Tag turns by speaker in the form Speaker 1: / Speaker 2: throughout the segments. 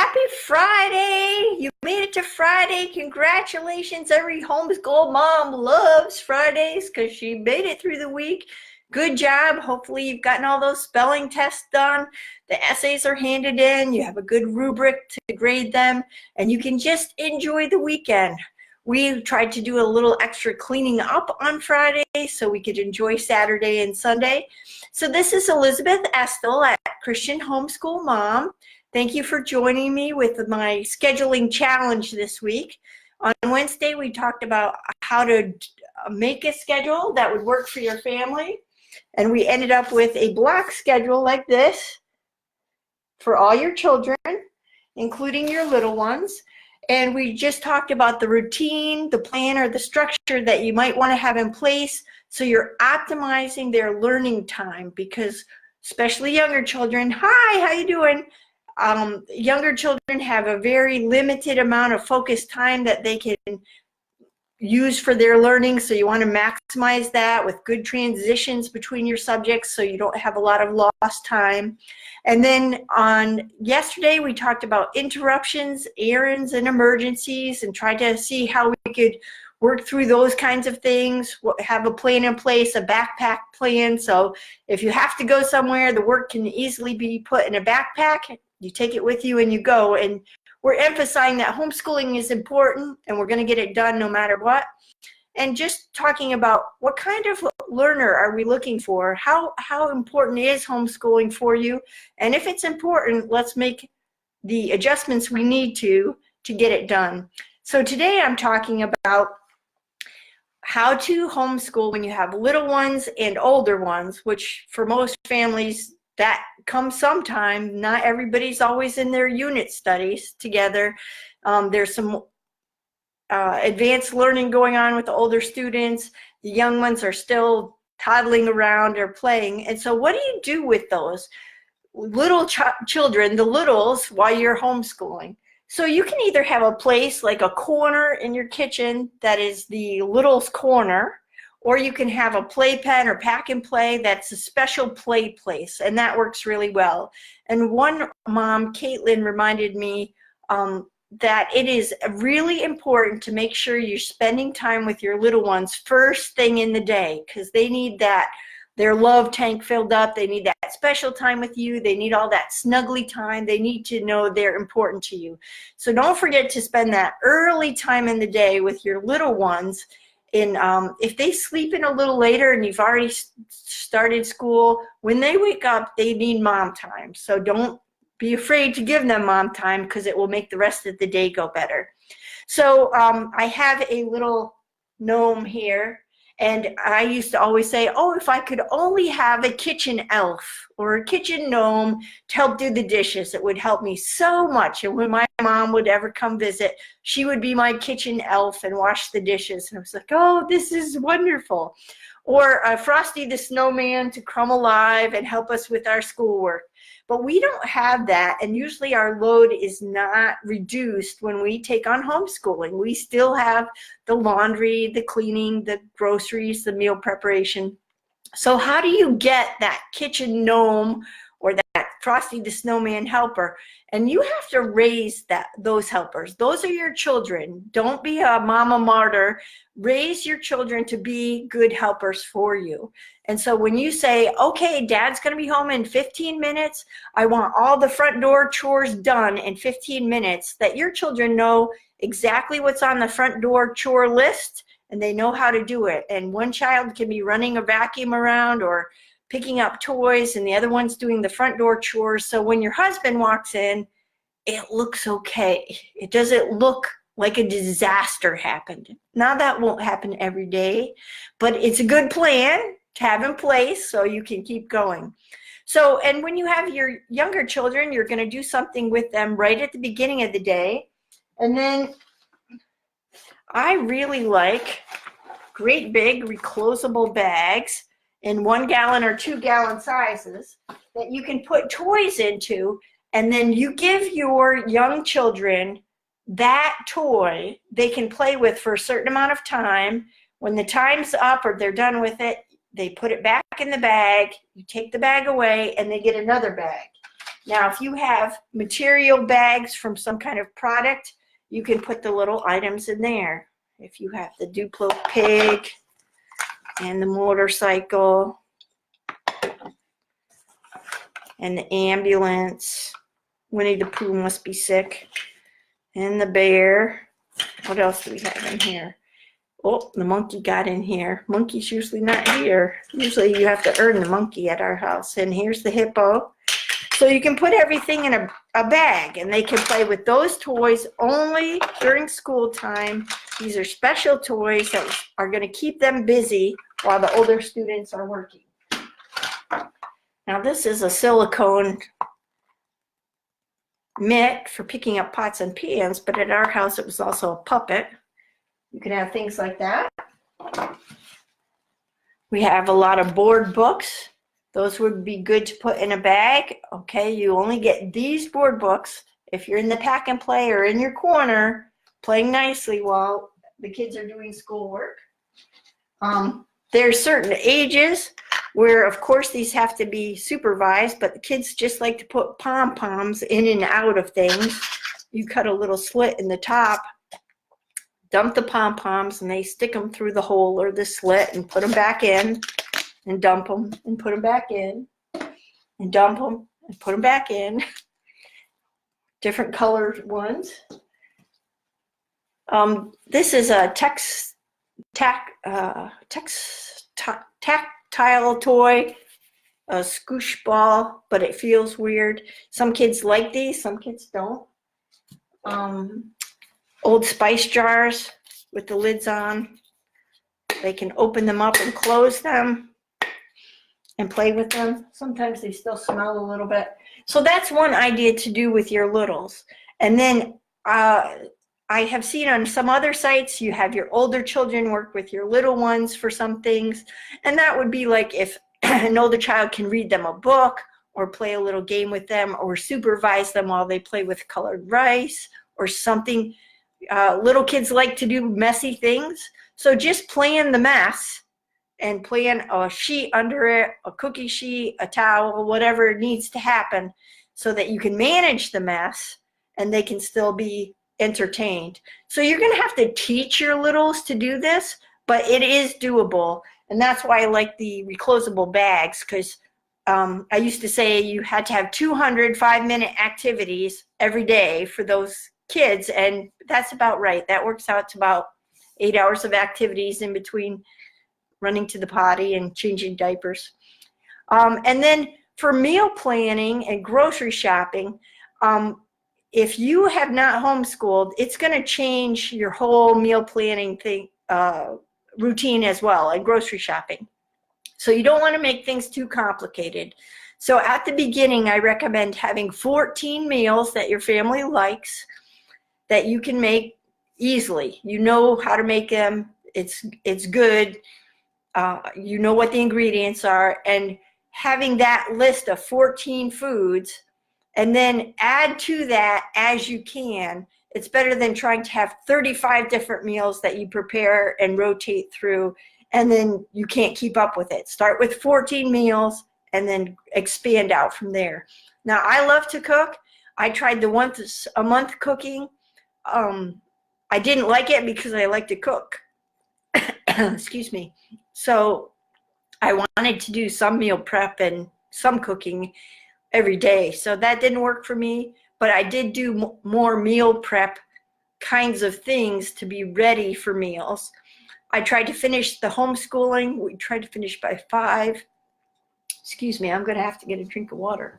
Speaker 1: Happy Friday! You made it to Friday. Congratulations. Every homeschool mom loves Fridays because she made it through the week. Good job. Hopefully you've gotten all those spelling tests done. The essays are handed in. You have a good rubric to grade them, and you can just enjoy the weekend. We tried to do a little extra cleaning up on Friday so we could enjoy Saturday and Sunday. So this is Elizabeth Estel at Christian Homeschool Mom. Thank you for joining me with my scheduling challenge this week. On Wednesday, we talked about how to make a schedule that would work for your family. And we ended up with a block schedule like this for all your children, including your little ones. And we just talked about the routine, the plan, or the structure that you might want to have in place so you're optimizing their learning time, because especially younger children, hi, how you doing? Younger children have a very limited amount of focused time that they can use for their learning, so you want to maximize that with good transitions between your subjects so you don't have a lot of lost time. And then on yesterday we talked about interruptions, errands, and emergencies, and tried to see how we could work through those kinds of things, have a plan in place, a backpack plan, so if you have to go somewhere, the work can easily be put in a backpack. You take it with you and you go. And we're emphasizing that homeschooling is important and we're going to get it done no matter what. And just talking about what kind of learner are we looking for? How important is homeschooling for you? And if it's important, let's make the adjustments we need to get it done. So today I'm talking about how to homeschool when you have little ones and older ones, which for most families, that comes sometime. Not everybody's always in their unit studies together. There's some advanced learning going on with the older students. The young ones are still toddling around or playing. And so what do you do with those little children, the littles, while you're homeschooling? So you can either have a place like a corner in your kitchen that is the little's corner, or you can have a playpen or pack and play that's a special play place, and that works really well. And one mom, Caitlin, reminded me that it is really important to make sure you're spending time with your little ones first thing in the day, because they need that, their love tank filled up. They need that special time with you. They need all that snuggly time. They need to know they're important to you. So don't forget to spend that early time in the day with your little ones. If they sleep in a little later and you've already started school, when they wake up, they need mom time. So don't be afraid to give them mom time, because it will make the rest of the day go better. So I have a little gnome here, and I used to always say, oh, if I could only have a kitchen elf or a kitchen gnome to help do the dishes, it would help me so much. And when my mom would ever come visit, she would be my kitchen elf and wash the dishes. And I was like, oh, this is wonderful. Or Frosty the Snowman to come alive and help us with our schoolwork. But we don't have that, and usually our load is not reduced when we take on homeschooling. We still have the laundry, the cleaning, the groceries, the meal preparation. So how do you get that kitchen gnome or that Frosty the Snowman helper? And you have to raise those helpers. Those are your children. Don't be a mama martyr. Raise your children to be good helpers for you. And so when you say, okay, dad's going to be home in 15 minutes, I want all the front door chores done in 15 minutes, that your children know exactly what's on the front door chore list and they know how to do it. And one child can be running a vacuum around or picking up toys, and the other one's doing the front door chores. So when your husband walks in, it looks okay. It doesn't look like a disaster happened. Now that won't happen every day, but it's a good plan to have in place so you can keep going. So, and when you have your younger children, you're going to do something with them right at the beginning of the day. And then I really like great big reclosable bags in 1 gallon or 2 gallon sizes that you can put toys into, and then you give your young children that toy they can play with for a certain amount of time. When the time's up or they're done with it, they put it back in the bag, you take the bag away, and they get another bag. Now, if you have material bags from some kind of product, you can put the little items in there. If you have the Duplo pig and the motorcycle and the ambulance, Winnie the Pooh must be sick, and the bear. What else do we have in here? Oh, the monkey got in here. Monkey's usually not here. Usually you have to earn the monkey at our house. And here's the hippo. So you can put everything in a bag, and they can play with those toys only during school time. These are special toys that are going to keep them busy while the older students are working. Now this is a silicone mitt for picking up pots and pans, but at our house it was also a puppet. You can have things like that. We have a lot of board books. Those would be good to put in a bag. Okay, you only get these board books if you're in the pack and play or in your corner playing nicely while the kids are doing schoolwork. There's certain ages where, of course, these have to be supervised, but the kids just like to put pom-poms in and out of things. You cut a little slit in the top, dump the pom-poms, and they stick them through the hole or the slit and put them back in, and dump them and put them back in, and dump them and put them back in. Different colored ones. This is a tactile toy, a scoosh ball, but it feels weird. Some kids like these, some kids don't. Old Spice jars with the lids on. They can open them up and close them and play with them. Sometimes they still smell a little bit. So that's one idea to do with your littles. And then I have seen on some other sites, you have your older children work with your little ones for some things. And that would be like if an older child can read them a book or play a little game with them or supervise them while they play with colored rice or something. Little kids like to do messy things. So just plan the mess and plan a sheet under it, a cookie sheet, a towel, whatever needs to happen so that you can manage the mess and they can still be entertained. So you're going to have to teach your littles to do this, but it is doable. And that's why I like the reclosable bags, because I used to say you had to have 200 5-minute activities every day for those kids, and that's about right. That works out to about 8 hours of activities in between running to the potty and changing diapers. And then for meal planning and grocery shopping, if you have not homeschooled, it's going to change your whole meal planning routine as well, and grocery shopping. So you don't want to make things too complicated. So at the beginning, I recommend having 14 meals that your family likes that you can make easily. You know how to make them. It's good. You know what the ingredients are, and having that list of 14 foods and then add to that as you can. It's better than trying to have 35 different meals that you prepare and rotate through, and then you can't keep up with it. Start with 14 meals and then expand out from there. Now, I love to cook. I tried the once a month cooking. I didn't like it because I like to cook. Excuse me. So I wanted to do some meal prep and some cooking every day. So that didn't work for me, but I did do more meal prep kinds of things to be ready for meals. I tried to finish the homeschooling. We tried to finish by 5. Excuse me, I'm going to have to get a drink of water.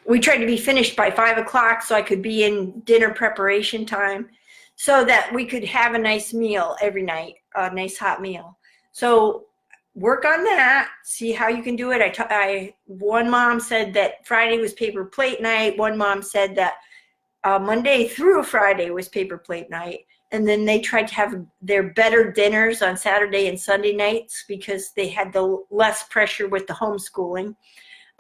Speaker 1: We tried to be finished by 5 o'clock so I could be in dinner preparation time so that we could have a nice meal every night, a nice hot meal. So work on that, see how you can do it. One mom said that Friday was paper plate night. One mom said that Monday through Friday was paper plate night. And then they tried to have their better dinners on Saturday and Sunday nights because they had the less pressure with the homeschooling.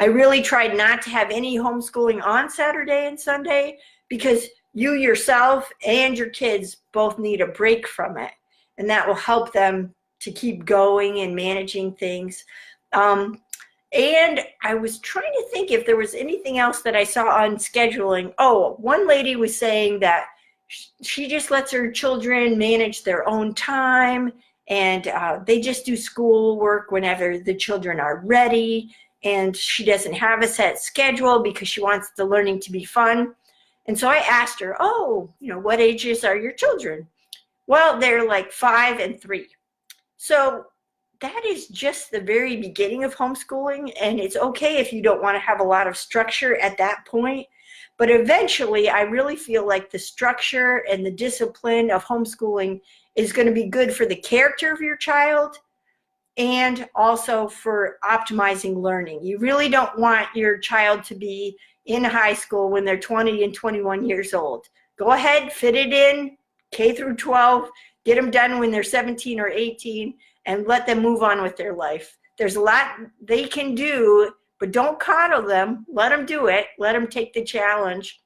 Speaker 1: I really tried not to have any homeschooling on Saturday and Sunday because you yourself and your kids both need a break from it. And that will help them to keep going and managing things. And I was trying to think if there was anything else that I saw on scheduling. Oh, one lady was saying that she just lets her children manage their own time, and they just do schoolwork whenever the children are ready, and she doesn't have a set schedule because she wants the learning to be fun. And so I asked her, oh, what ages are your children? Well, they're like 5 and 3. So that is just the very beginning of homeschooling, and it's okay if you don't want to have a lot of structure at that point. But eventually, I really feel like the structure and the discipline of homeschooling is going to be good for the character of your child and also for optimizing learning. You really don't want your child to be in high school when they're 20 and 21 years old. Go ahead, fit it in, K through 12, get them done when they're 17 or 18, and let them move on with their life. There's a lot they can do, but don't coddle them. Let them do it. Let them take the challenge,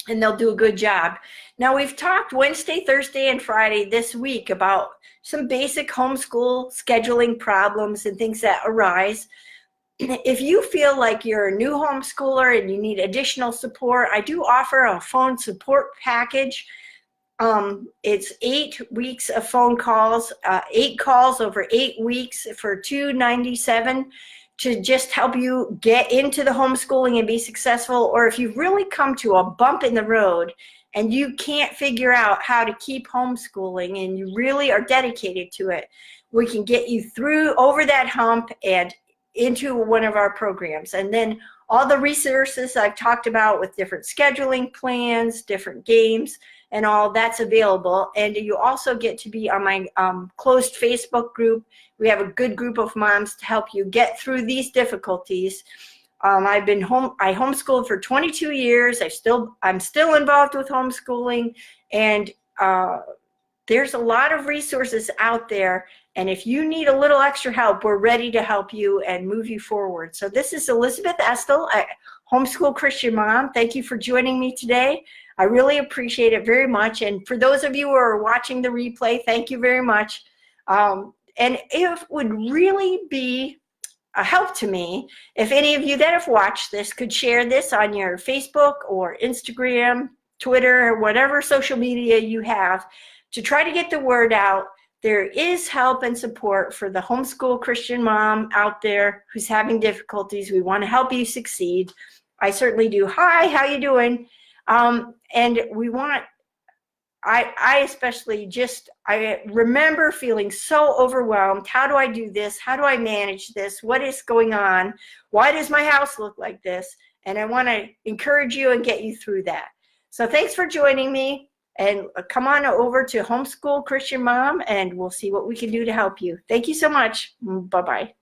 Speaker 1: and they'll do a good job. Now, we've talked Wednesday, Thursday, and Friday this week about some basic homeschool scheduling problems and things that arise. If you feel like you're a new homeschooler and you need additional support, I do offer a phone support package. It's 8 weeks of phone calls, 8 calls over 8 weeks for $297 to just help you get into the homeschooling and be successful. Or if you've really come to a bump in the road and you can't figure out how to keep homeschooling and you really are dedicated to it, we can get you through over that hump and into one of our programs. And then all the resources I've talked about with different scheduling plans, different games, and all that's available. And you also get to be on my closed Facebook group. We have a good group of moms to help you get through these difficulties. I homeschooled for 22 years. I'm still involved with homeschooling, and there's a lot of resources out there. And if you need a little extra help, we're ready to help you and move you forward. So this is Elizabeth Estel at Homeschool Christian Mom. Thank you for joining me today. I really appreciate it very much. And for those of you who are watching the replay, thank you very much. And it would really be a help to me if any of you that have watched this could share this on your Facebook or Instagram, Twitter, or whatever social media you have to try to get the word out. There is help and support for the homeschool Christian mom out there who's having difficulties. We want to help you succeed. I certainly do. Hi, how you doing? And we want, I especially I remember feeling so overwhelmed. How do I do this? How do I manage this? What is going on? Why does my house look like this? And I want to encourage you and get you through that. So thanks for joining me, and come on over to Homeschool Christian Mom, and we'll see what we can do to help you. Thank you so much. Bye-bye.